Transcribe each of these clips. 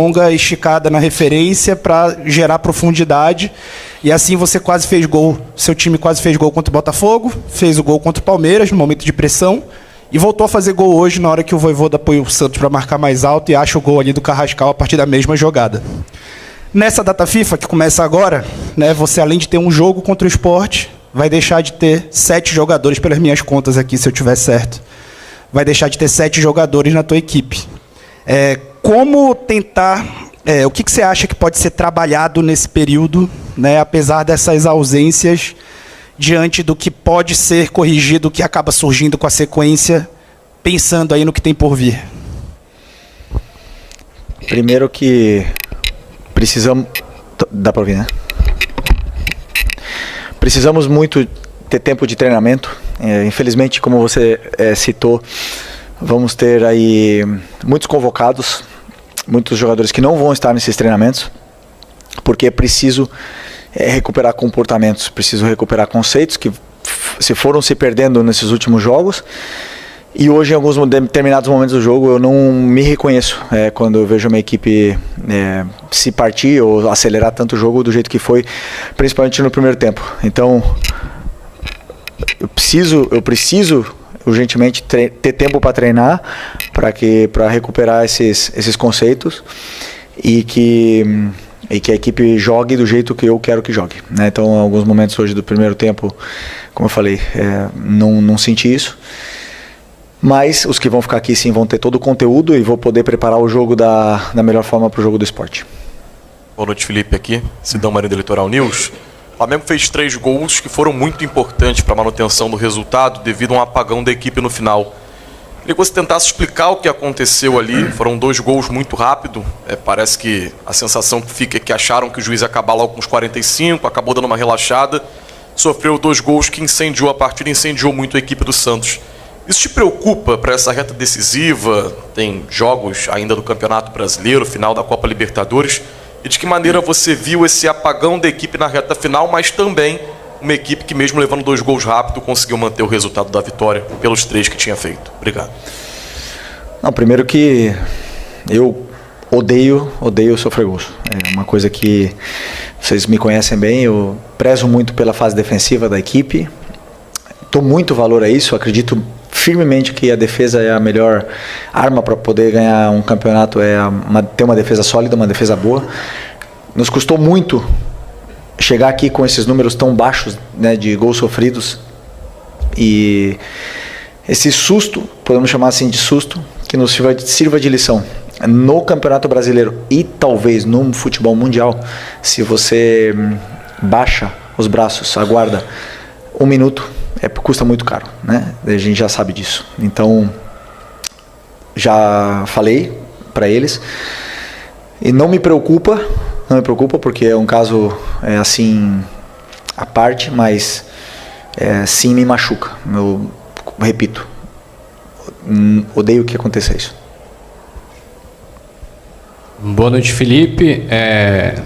longa esticada na referência para gerar profundidade. E assim você quase fez gol. Seu time quase fez gol contra o Botafogo, fez o gol contra o Palmeiras no momento de pressão e voltou a fazer gol hoje na hora que o Vojvoda apoia o Santos para marcar mais alto e acha o gol ali do Carrascal a partir da mesma jogada. Nessa data FIFA, que começa agora, né, você além de ter um jogo contra o Sport, vai deixar de ter 7 jogadores, pelas minhas contas aqui, se eu tiver certo. Vai deixar de ter 7 jogadores na tua equipe. Como tentar... o que você acha que pode ser trabalhado nesse período, né, apesar dessas ausências, diante do que pode ser corrigido, que acaba surgindo com a sequência, pensando aí no que tem por vir? Primeiro que precisamos... Dá para ouvir, né? Precisamos muito ter tempo de treinamento. Infelizmente, como você citou, vamos ter aí muitos convocados, muitos jogadores que não vão estar nesses treinamentos, porque é preciso recuperar comportamentos, preciso recuperar conceitos que se foram se perdendo nesses últimos jogos. E hoje, em alguns determinados momentos do jogo, eu não me reconheço quando eu vejo a minha equipe se partir ou acelerar tanto o jogo do jeito que foi, principalmente no primeiro tempo. Então, eu preciso urgentemente ter tempo para treinar, para recuperar esses conceitos e que a equipe jogue do jeito que eu quero que jogue, né? Então, em alguns momentos hoje do primeiro tempo, como eu falei, não senti isso. Mas os que vão ficar aqui sim vão ter todo o conteúdo e vou poder preparar o jogo da melhor forma para o jogo do Sport. Boa noite, Felipe, aqui, Sidão Marinho do Litoral News. O Flamengo fez 3 gols que foram muito importantes para a manutenção do resultado devido a um apagão da equipe no final. Queria que você tentasse explicar o que aconteceu ali. Foram 2 gols muito rápido. Parece que a sensação que fica é que acharam que o juiz ia acabar logo com os 45, acabou dando uma relaxada. Sofreu 2 gols que incendiou a partida, incendiou muito a equipe do Santos. Isso te preocupa para essa reta decisiva? Tem jogos ainda do Campeonato Brasileiro, final da Copa Libertadores. E de que maneira você viu esse apagão da equipe na reta final, mas também uma equipe que mesmo levando 2 gols rápido conseguiu manter o resultado da vitória pelos 3 que tinha feito? Obrigado. Não, primeiro que eu odeio sofrer gols. É uma coisa que vocês me conhecem bem, eu prezo muito pela fase defensiva da equipe. Dou muito valor a isso, acredito firmemente que a defesa é a melhor arma para poder ganhar um campeonato, ter uma defesa sólida, uma defesa boa. Nos custou muito chegar aqui com esses números tão baixos, né, de gols sofridos, e esse susto, podemos chamar assim de susto, que nos sirva de lição no Campeonato Brasileiro e talvez no futebol mundial. Se você baixa os braços, aguarda 1 minuto, custa muito caro, né? A gente já sabe disso. Então, já falei para eles e não me preocupa porque é um caso assim à parte, mas sim me machuca. Eu repito, odeio que aconteça isso. Boa noite, Felipe.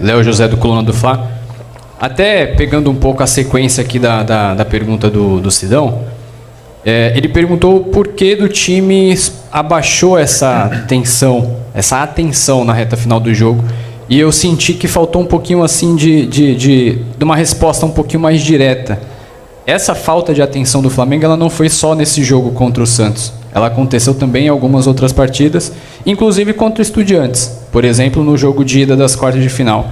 Léo José do Coluna do Fla. Até pegando um pouco a sequência aqui da pergunta do Sidão, ele perguntou por que do time abaixou essa atenção na reta final do jogo, e eu senti que faltou um pouquinho assim de uma resposta um pouquinho mais direta. Essa falta de atenção do Flamengo, ela não foi só nesse jogo contra o Santos, ela aconteceu também em algumas outras partidas, inclusive contra o Estudiantes, por exemplo, no jogo de ida das quartas de final.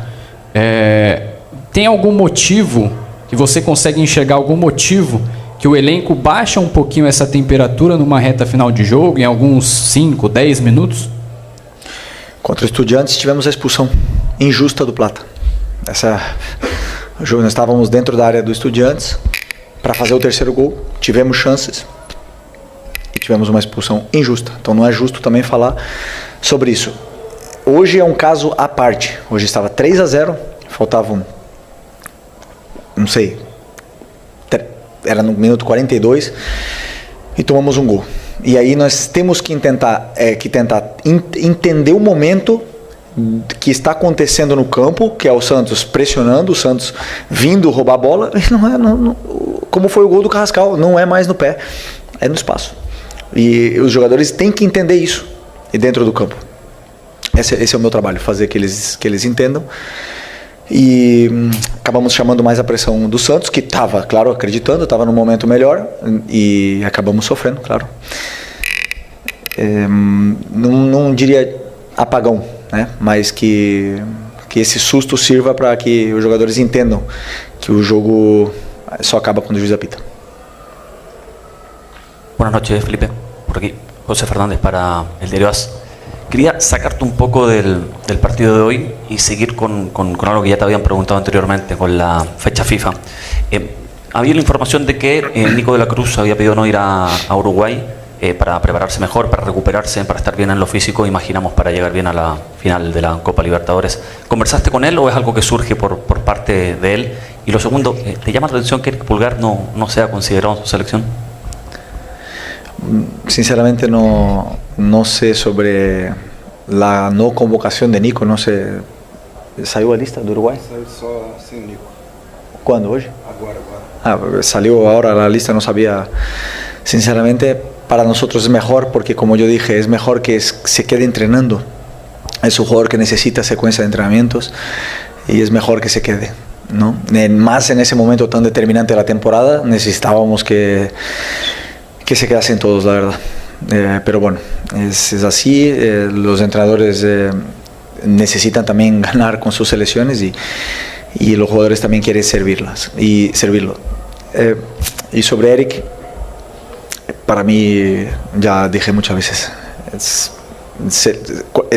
Tem algum motivo, que você consegue enxergar algum motivo que o elenco baixa um pouquinho essa temperatura numa reta final de jogo, em alguns 5, 10 minutos? Contra o Estudiantes tivemos a expulsão injusta do Plata. Nós estávamos dentro da área do Estudiantes para fazer o 3º gol, tivemos chances e tivemos uma expulsão injusta. Então não é justo também falar sobre isso. Hoje é um caso à parte. Hoje estava 3-0, faltavam, não sei, era no minuto 42 e tomamos um gol. E aí nós temos que tentar entender o momento que está acontecendo no campo, que é o Santos pressionando, o Santos vindo roubar a bola, como foi o gol do Carrascal, não é mais no pé, é no espaço. E os jogadores têm que entender isso dentro do campo. Esse é o meu trabalho, fazer que eles entendam. E acabamos chamando mais a pressão do Santos, que estava, claro, acreditando, estava no momento melhor, e acabamos sofrendo, claro. Não diria apagão, né? Mas que esse susto sirva para que os jogadores entendam que o jogo só acaba quando o juiz apita. Buenas noches, Felipe. Por aquí, José Fernández para el Diario AS. Quería sacarte un poco del partido de hoy y seguir con algo que ya te habían preguntado anteriormente, con la fecha FIFA. Había la información de que Nico de la Cruz había pedido no ir a Uruguay para prepararse mejor, para recuperarse, para estar bien en lo físico, imaginamos, para llegar bien a la final de la Copa Libertadores. ¿Conversaste con él o es algo que surge por parte de él? Y lo segundo, ¿te llama la atención que Eric Pulgar no sea considerado en su selección? Sinceramente no sé sobre la no convocación de Nico, no sé. ¿Salió a lista de Uruguay? Saiu só sem o Nico. ¿Cuándo? ¿Hoy? Agora. Salió ahora la lista, no sabía. Sinceramente, para nosotros es mejor porque, como yo dije, es mejor que se quede entrenando. Es un jugador que necesita secuencia de entrenamientos y es mejor que se quede, ¿no? Más en ese momento tan determinante de la temporada, necesitábamos que se quedasen todos, la verdad. Pero bueno, es así. Los entrenadores necesitan también ganar con sus selecciones y los jugadores también quieren servirlo. Y sobre Eric, para mí, ya dije muchas veces, es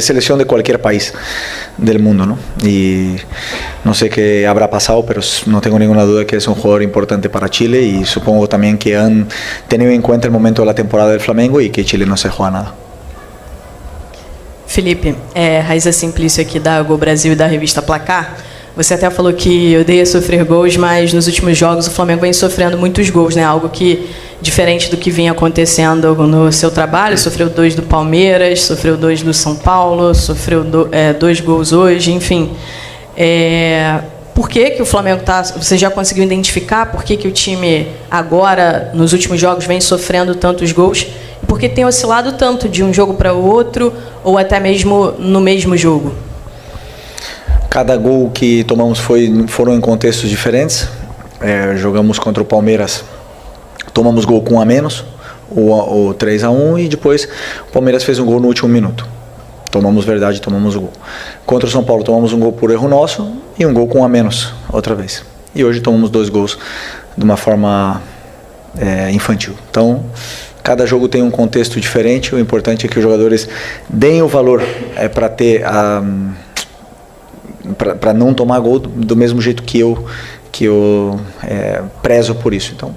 selección de cualquier país del mundo, ¿no? Y no sé qué habrá pasado, pero no tengo ninguna duda que es un jugador importante para Chile y supongo también que han tenido en cuenta el momento de la temporada del Flamengo y que Chile no se juega nada. Felipe, Raíza Simplício aqui da Gol Brasil e da revista Placar. Você até falou que odeia sofrer gols, mas nos últimos jogos o Flamengo vem sofrendo muitos gols, né? Algo que, diferente do que vinha acontecendo no seu trabalho, sofreu 2 do Palmeiras, sofreu 2 do São Paulo, sofreu 2 gols hoje, enfim. Por que o Flamengo está... Você já conseguiu identificar por que o time agora, nos últimos jogos, vem sofrendo tantos gols? E por que tem oscilado tanto de um jogo para o outro, ou até mesmo no mesmo jogo? Cada gol que tomamos foram em contextos diferentes. Jogamos contra o Palmeiras, tomamos gol com 1 a menos, o 3-1, e depois o Palmeiras fez um gol no último minuto. Tomamos o gol. Contra o São Paulo tomamos um gol por erro nosso e um gol com 1 a menos outra vez. E hoje tomamos 2 gols de uma forma infantil. Então, cada jogo tem um contexto diferente. O importante é que os jogadores deem o valor para ter para não tomar gol do mesmo jeito que eu prezo por isso. Então,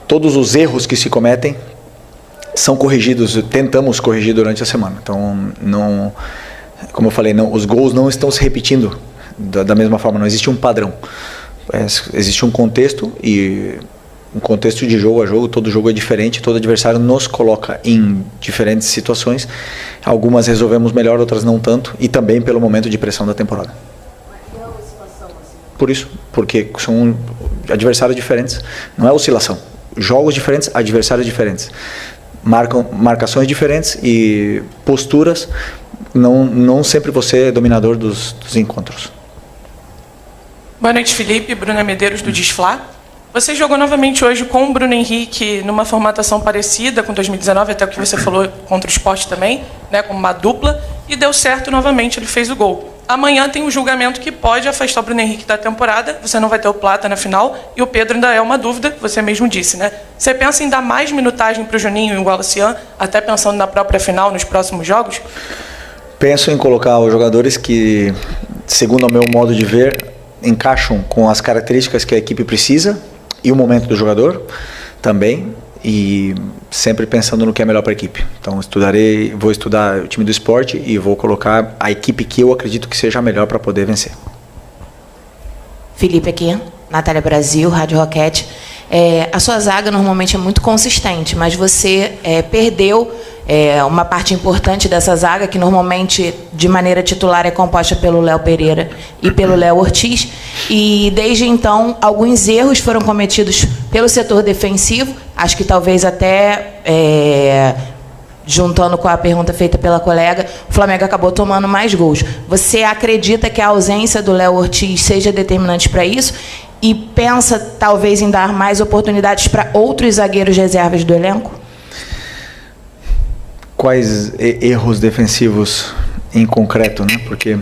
todos os erros que se cometem são corrigidos, tentamos corrigir durante a semana. Então, como eu falei, os gols não estão se repetindo da mesma forma, não existe um padrão. Existe um contexto, e um contexto de jogo a jogo, todo jogo é diferente, todo adversário nos coloca em diferentes situações. Algumas resolvemos melhor, outras não tanto, e também pelo momento de pressão da temporada. Por isso, porque são adversários diferentes, não é oscilação. Jogos diferentes, adversários diferentes. Marcações diferentes e posturas, não sempre você é dominador dos encontros. Boa noite, Felipe. Bruna Medeiros, do Desflá. Você jogou novamente hoje com o Bruno Henrique numa formatação parecida com 2019, até o que você falou contra o Sport também, né, como uma dupla, e deu certo novamente, ele fez o gol. Amanhã tem um julgamento que pode afastar o Bruno Henrique da temporada, você não vai ter o Plata na final, e o Pedro ainda é uma dúvida, você mesmo disse, né? Você pensa em dar mais minutagem para o Juninho e o Wallacian, até pensando na própria final, nos próximos jogos? Penso em colocar os jogadores que, segundo o meu modo de ver, encaixam com as características que a equipe precisa e o momento do jogador também, e sempre pensando no que é melhor para a equipe. Então vou estudar o time do Sport e vou colocar a equipe que eu acredito que seja a melhor para poder vencer. Felipe aqui, Natália Brasil, Rádio Roquete. A sua zaga normalmente é muito consistente, mas você perdeu uma parte importante dessa zaga, que normalmente de maneira titular é composta pelo Léo Pereira e pelo Léo Ortiz, e desde então alguns erros foram cometidos pelo setor defensivo, acho que talvez até juntando com a pergunta feita pela colega, o Flamengo acabou tomando mais gols. Você acredita que a ausência do Léo Ortiz seja determinante para isso? E pensa, talvez, em dar mais oportunidades para outros zagueiros reservas do elenco? Quais erros defensivos em concreto, né? Porque,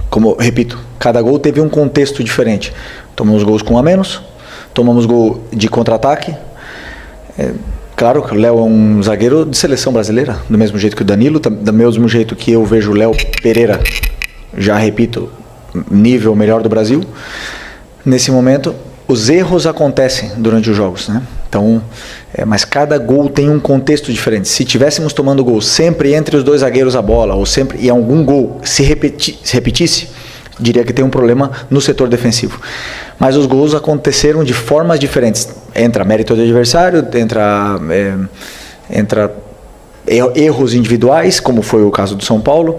como repito, cada gol teve um contexto diferente. Tomamos gols com um a menos, tomamos gol de contra-ataque. Claro que o Léo é um zagueiro de seleção brasileira, do mesmo jeito que o Danilo, do mesmo jeito que eu vejo o Léo Pereira, já repito, nível melhor do Brasil. Nesse momento, os erros acontecem durante os jogos, né? Então, mas cada gol tem um contexto diferente. Se tivéssemos tomando gol sempre entre os dois zagueiros a bola, ou sempre e algum gol se repetisse, diria que tem um problema no setor defensivo. Mas os gols aconteceram de formas diferentes. Entra mérito do adversário, entra erros individuais, como foi o caso do São Paulo,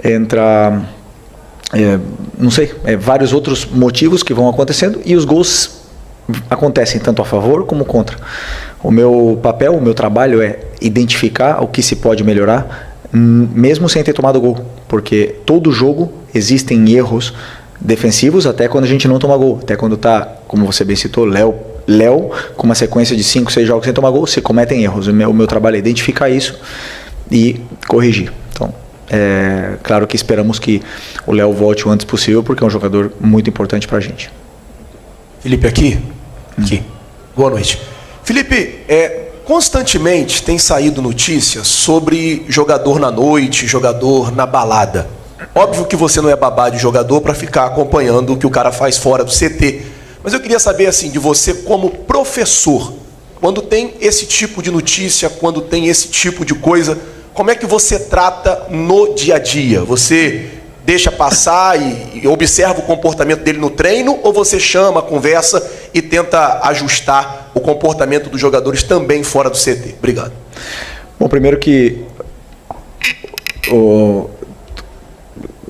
entra vários outros motivos que vão acontecendo, e os gols acontecem tanto a favor como contra. O meu papel, o meu trabalho é identificar o que se pode melhorar, mesmo sem ter tomado gol, porque todo jogo existem erros defensivos, até quando a gente não toma gol, até quando está, como você bem citou, Léo, com uma sequência de 5, 6 jogos sem tomar gol, se cometem erros. O meu trabalho é identificar isso e corrigir. Então, claro que esperamos que o Léo volte o antes possível, porque é um jogador muito importante para a gente. Felipe, aqui. Boa noite. Felipe, constantemente tem saído notícias sobre jogador na noite, jogador na balada. Óbvio que você não é babá de jogador para ficar acompanhando o que o cara faz fora do CT. Mas eu queria saber, assim, de você como professor, quando tem esse tipo de notícia, quando tem esse tipo de coisa, como é que você trata no dia a dia? Você deixa passar e observa o comportamento dele no treino, ou você chama, conversa e tenta ajustar o comportamento dos jogadores também fora do CT? Obrigado. Bom, primeiro que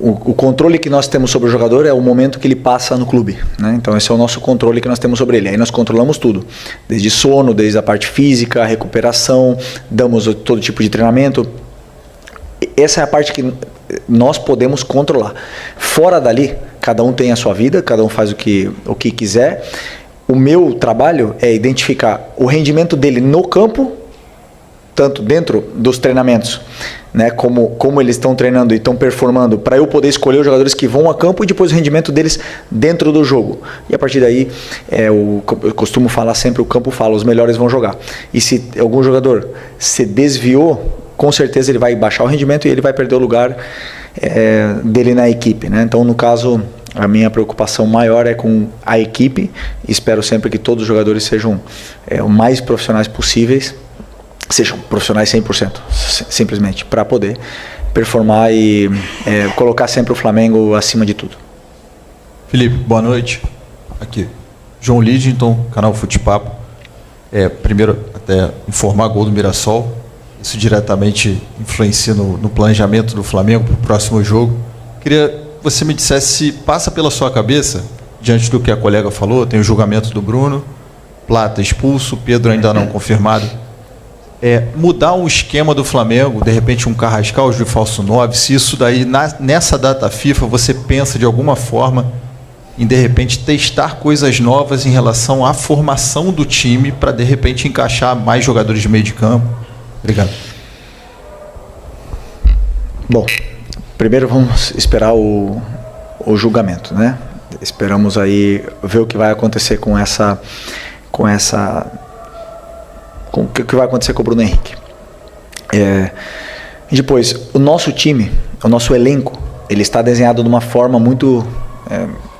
o controle que nós temos sobre o jogador é o momento que ele passa no clube, né? Então esse é o nosso controle que nós temos sobre ele. Aí nós controlamos tudo, desde sono, desde a parte física, a recuperação, damos todo tipo de treinamento. Essa é a parte que nós podemos controlar. Fora dali, cada um tem a sua vida, cada um faz o que quiser. O meu trabalho é identificar o rendimento dele no campo, tanto dentro dos treinamentos, né, como eles estão treinando e estão performando, para eu poder escolher os jogadores que vão a campo, e depois o rendimento deles dentro do jogo. E a partir daí, eu costumo falar sempre, o campo fala, os melhores vão jogar. E se algum jogador se desviou, com certeza ele vai baixar o rendimento e ele vai perder o lugar dele na equipe, né? Então, no caso, a minha preocupação maior é com a equipe. Espero sempre que todos os jogadores sejam o mais profissionais possíveis, sejam profissionais 100%, simplesmente, para poder performar e colocar sempre o Flamengo acima de tudo. Felipe, boa noite. Aqui, João Lidington, canal Futepapo. Primeiro, até informar gol do Mirassol. Isso diretamente influencia no planejamento do Flamengo para o próximo jogo. Queria que você me dissesse se passa pela sua cabeça, diante do que a colega falou, tem o julgamento do Bruno, Plata expulso, Pedro ainda não confirmado. Mudar um esquema do Flamengo, de repente um Carrascal de falso 9, se isso daí, nessa data FIFA, você pensa de alguma forma em, de repente, testar coisas novas em relação à formação do time para, de repente, encaixar mais jogadores de meio de campo? Obrigado. Bom, primeiro vamos esperar o julgamento, né? Esperamos aí ver o que vai acontecer com o que vai acontecer com o Bruno Henrique. Depois, o nosso time, o nosso elenco, ele está desenhado de uma forma muito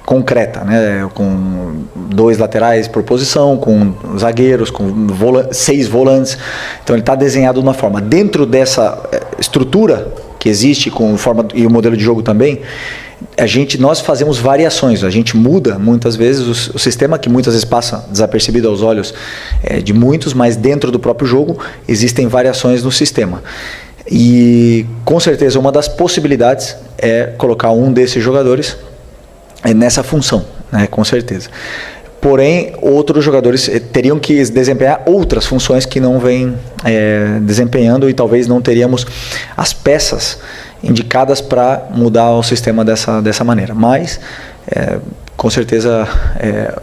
concreta, né? Com 2 laterais por posição, com zagueiros, com 6 volantes. Então ele está desenhado de uma forma. Dentro dessa estrutura que existe, com forma e o modelo de jogo também, nós fazemos variações, a gente muda muitas vezes o sistema, que muitas vezes passa desapercebido aos olhos de muitos, mas dentro do próprio jogo existem variações no sistema. E com certeza uma das possibilidades é colocar um desses jogadores nessa função, né? Com certeza. Porém, outros jogadores teriam que desempenhar outras funções que não vêm desempenhando, e talvez não teríamos as peças indicadas para mudar o sistema dessa maneira. Mas, com certeza,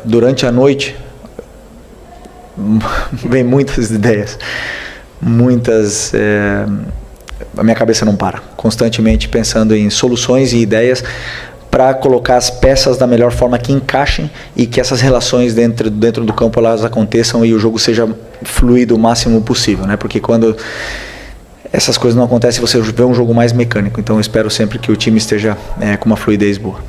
durante a noite, vem muitas ideias, a minha cabeça não para, constantemente pensando em soluções e ideias para colocar as peças da melhor forma que encaixem e que essas relações dentro do campo elas aconteçam e o jogo seja fluido o máximo possível, né? Porque quando essas coisas não acontecem, você vê um jogo mais mecânico. Então eu espero sempre que o time esteja com uma fluidez boa.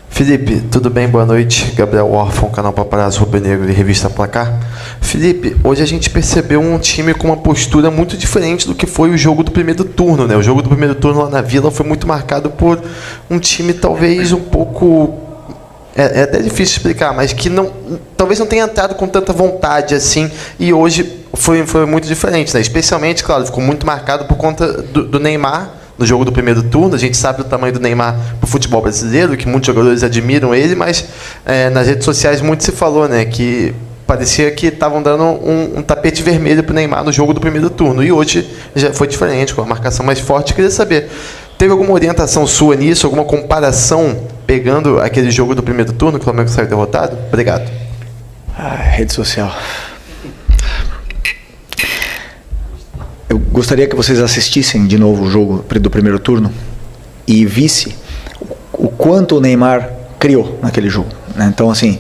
Felipe, tudo bem? Boa noite. Gabriel Orfão, canal Paparazzo Rubro-Negro e Revista Placar. Felipe, hoje a gente percebeu um time com uma postura muito diferente do que foi o jogo do primeiro turno, né? O jogo do primeiro turno lá na Vila foi muito marcado por um time talvez um pouco... É até difícil explicar, mas que talvez não tenha entrado com tanta vontade assim, e hoje foi muito diferente, né? Especialmente, claro, ficou muito marcado por conta do Neymar, no jogo do primeiro turno. A gente sabe o tamanho do Neymar para o futebol brasileiro, que muitos jogadores admiram ele, mas nas redes sociais muito se falou, né, que parecia que estavam dando um tapete vermelho para o Neymar no jogo do primeiro turno, e hoje já foi diferente, com a marcação mais forte. Eu queria saber, teve alguma orientação sua nisso, alguma comparação pegando aquele jogo do primeiro turno que o Flamengo saiu derrotado? Obrigado. Rede social. Eu gostaria que vocês assistissem de novo o jogo do primeiro turno e visse o quanto o Neymar criou naquele jogo, né? Então, assim,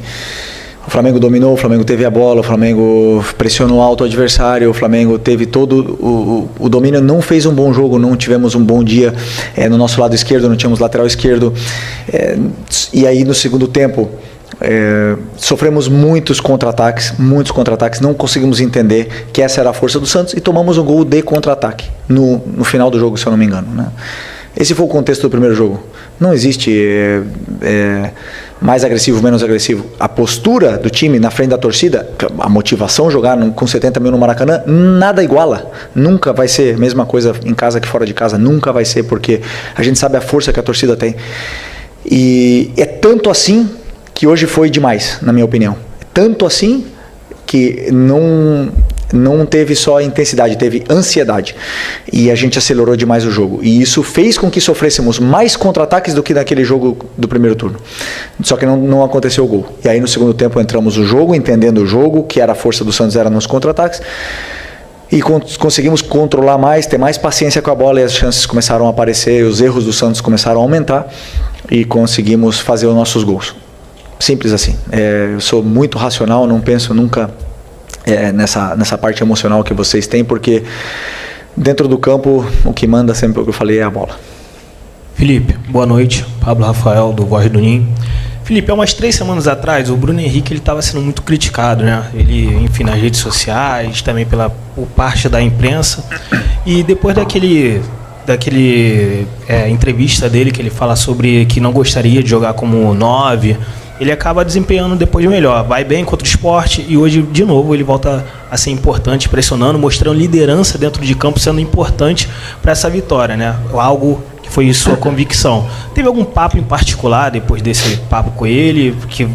o Flamengo dominou, o Flamengo teve a bola, o Flamengo pressionou alto o adversário, o Flamengo teve todo o domínio, não fez um bom jogo, não tivemos um bom dia no nosso lado esquerdo, não tínhamos lateral esquerdo, e aí no segundo tempo sofremos muitos contra-ataques, não conseguimos entender que essa era a força do Santos e tomamos um gol de contra-ataque no final do jogo, se eu não me engano, né? Esse foi o contexto do primeiro jogo. Não existe mais agressivo, menos agressivo. A postura do time na frente da torcida, a motivação, jogar com 70 mil no Maracanã, nada iguala. Nunca vai ser a mesma coisa em casa que fora de casa, nunca vai ser, porque a gente sabe a força que a torcida tem. E é tanto assim que hoje foi demais, na minha opinião. Tanto assim que não teve só intensidade, teve ansiedade. E a gente acelerou demais o jogo. E isso fez com que sofrêssemos mais contra-ataques do que naquele jogo do primeiro turno. Só que não aconteceu o gol. E aí no segundo tempo entramos no jogo, entendendo o jogo, que era a força do Santos era nos contra-ataques. E conseguimos controlar mais, ter mais paciência com a bola, e as chances começaram a aparecer, os erros do Santos começaram a aumentar e conseguimos fazer os nossos gols. Simples assim. Eu sou muito racional, não penso nunca nessa parte emocional que vocês têm, porque dentro do campo o que manda sempre, o que eu falei, é a bola. Felipe, boa noite. Pablo Rafael, do Voz do Ninho. Felipe, há umas 3 semanas atrás, o Bruno Henrique estava sendo muito criticado, né? Ele, enfim, nas redes sociais, também por parte da imprensa. E depois daquele entrevista dele, que ele fala sobre que não gostaria de jogar como 9, ele acaba desempenhando depois melhor. Vai bem contra o Sport e hoje, de novo, ele volta a ser importante, pressionando, mostrando liderança dentro de campo, sendo importante para essa vitória, né? Algo que foi sua convicção. Teve algum papo em particular depois desse papo com ele, que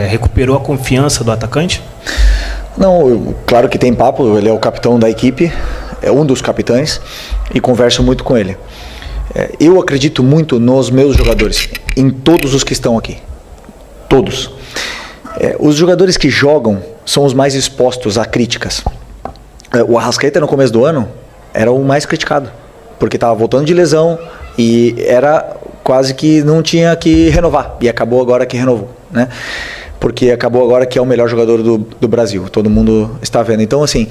recuperou a confiança do atacante? Não, claro que tem papo. Ele é o capitão da equipe, é um dos capitães, e converso muito com ele. Eu acredito muito nos meus jogadores, em todos os que estão aqui. Todos. Os jogadores que jogam são os mais expostos a críticas. O Arrascaeta, no começo do ano, era o mais criticado, porque estava voltando de lesão e era quase que não tinha que renovar, e acabou agora que renovou, né? Porque acabou agora que é o melhor jogador do Brasil, todo mundo está vendo. Então, assim,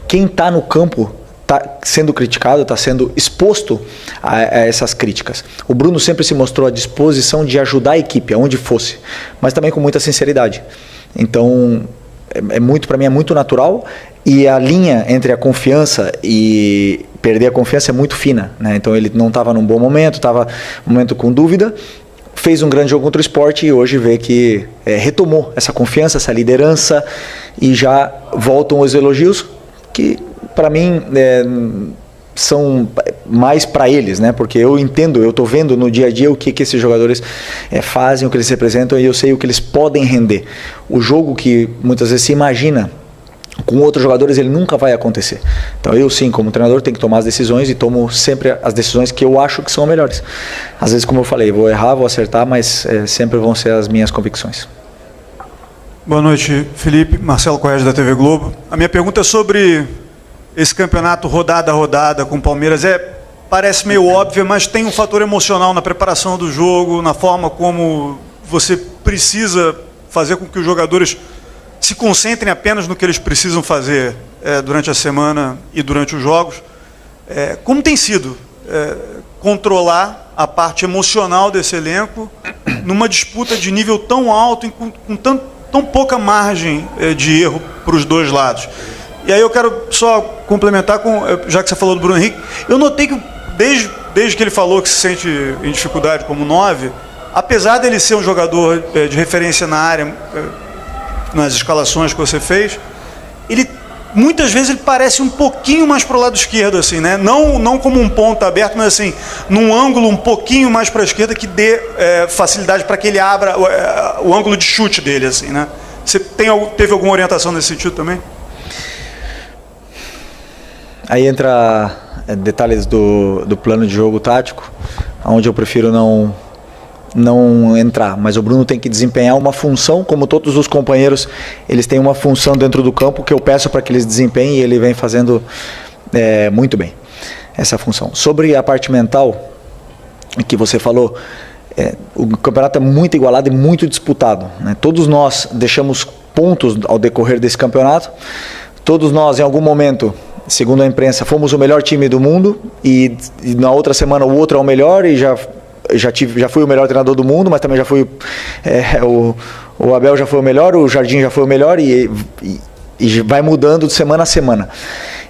quem está no campo está sendo criticado, está sendo exposto a essas críticas. O Bruno sempre se mostrou à disposição de ajudar a equipe, aonde fosse, mas também com muita sinceridade. Então, para mim é muito natural, e a linha entre a confiança e perder a confiança é muito fina, né? Então ele não estava num bom momento, estava num momento com dúvida, fez um grande jogo contra o Sport e hoje vê que retomou essa confiança, essa liderança, e já voltam os elogios que, para mim, são mais para eles, né? Porque eu entendo, eu estou vendo no dia a dia o que esses jogadores fazem, o que eles representam, e eu sei o que eles podem render. O jogo que muitas vezes se imagina com outros jogadores, ele nunca vai acontecer. Então eu sim, como treinador, tenho que tomar as decisões, e tomo sempre as decisões que eu acho que são melhores. Às vezes, como eu falei, vou errar, vou acertar, mas sempre vão ser as minhas convicções. Boa noite, Felipe. Marcelo Correia, da TV Globo. A minha pergunta é sobre esse campeonato rodada a rodada com o Palmeiras. Parece meio óbvio, mas tem um fator emocional na preparação do jogo, na forma como você precisa fazer com que os jogadores se concentrem apenas no que eles precisam fazer durante a semana e durante os jogos. Como tem sido controlar a parte emocional desse elenco numa disputa de nível tão alto e com tão pouca margem de erro para os dois lados? E aí eu quero só complementar, já que você falou do Bruno Henrique, eu notei que desde que ele falou que se sente em dificuldade como 9, apesar dele ser um jogador de referência na área, nas escalações que você fez, muitas vezes ele parece um pouquinho mais para o lado esquerdo, assim, né? Não como um ponta aberto, mas assim, num ângulo um pouquinho mais para a esquerda, que dê facilidade para que ele abra o ângulo de chute dele, assim, né? Você teve alguma orientação nesse sentido também? Aí entra detalhes do plano de jogo tático, onde eu prefiro não entrar, mas o Bruno tem que desempenhar uma função, como todos os companheiros, eles têm uma função dentro do campo que eu peço para que eles desempenhem, e ele vem fazendo muito bem essa função. Sobre a parte mental que você falou, o campeonato é muito igualado e muito disputado, né? Todos nós deixamos pontos ao decorrer desse campeonato, todos nós em algum momento, segundo a imprensa, fomos o melhor time do mundo, e na outra semana o outro é o melhor, e já fui o melhor treinador do mundo, mas também já fui o Abel já foi o melhor, o Jardim já foi o melhor, e vai mudando de semana a semana.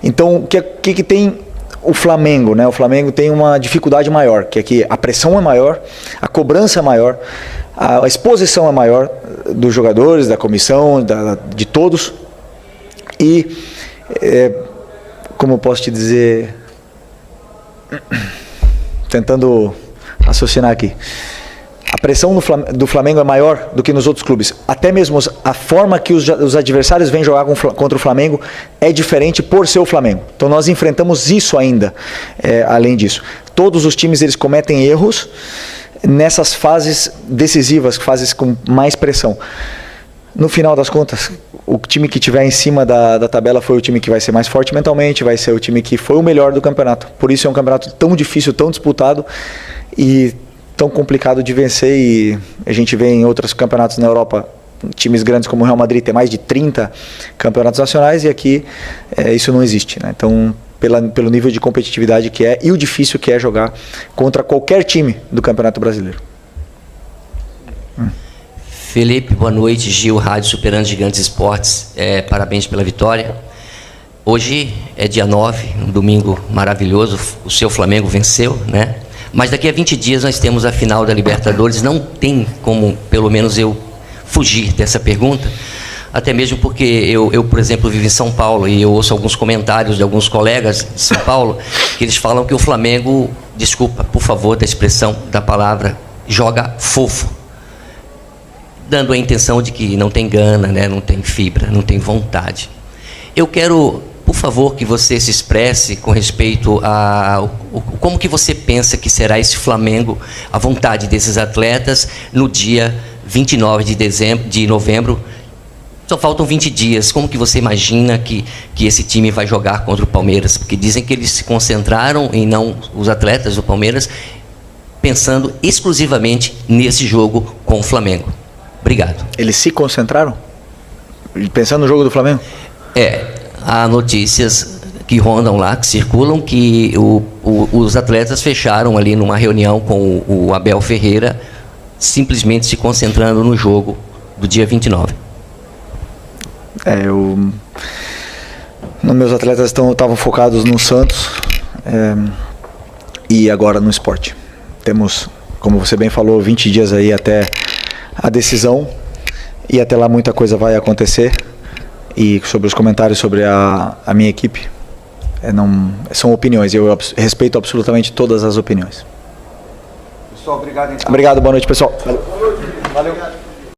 Então, o que tem o Flamengo, né? O Flamengo tem uma dificuldade maior, que é que a pressão é maior, a cobrança é maior, a exposição é maior dos jogadores, da comissão, de todos, e como eu posso te dizer, tentando raciocinar aqui, a pressão do Flamengo é maior do que nos outros clubes. Até mesmo a forma que os adversários vêm jogar contra o Flamengo é diferente por ser o Flamengo. Então nós enfrentamos isso ainda. Além disso, todos os times eles cometem erros nessas fases decisivas, fases com mais pressão. No final das contas, o time que estiver em cima da tabela foi o time que vai ser mais forte mentalmente, vai ser o time que foi o melhor do campeonato. Por isso é um campeonato tão difícil, tão disputado e tão complicado de vencer. E a gente vê em outros campeonatos na Europa, times grandes como o Real Madrid tem mais de 30 campeonatos nacionais, e aqui isso não existe, né? Então, pelo nível de competitividade que é e o difícil que é jogar contra qualquer time do Campeonato Brasileiro. Felipe, boa noite. Gil, Rádio Superando Gigantes Esportes. Parabéns pela vitória. Hoje é dia 9, um domingo maravilhoso. O seu Flamengo venceu, né? Mas daqui a 20 dias nós temos a final da Libertadores. Não tem como, pelo menos, eu fugir dessa pergunta. Até mesmo porque eu, por exemplo, vivo em São Paulo e eu ouço alguns comentários de alguns colegas de São Paulo que eles falam que o Flamengo, desculpa, por favor, da expressão, da palavra, joga fofo, dando a intenção de que não tem gana, né? Não tem fibra, não tem vontade. Eu quero, por favor, que você se expresse com respeito a como que você pensa que será esse Flamengo, a vontade desses atletas no dia 29 de novembro. Só faltam 20 dias. Como que você imagina que esse time vai jogar contra o Palmeiras? Porque dizem que eles se concentraram, e não os atletas do Palmeiras, pensando exclusivamente nesse jogo com o Flamengo. Obrigado. Eles se concentraram? Pensando no jogo do Flamengo? Há notícias que rondam lá, que circulam, que os atletas fecharam ali numa reunião com o Abel Ferreira, simplesmente se concentrando no jogo do dia 29. Meus atletas estavam focados no Santos e agora no esporte. Temos, como você bem falou, 20 dias aí até a decisão, e até lá muita coisa vai acontecer. E sobre os comentários sobre a minha equipe, são opiniões. Eu respeito absolutamente todas as opiniões. Pessoal, obrigado então. Obrigado, boa noite, pessoal. Valeu.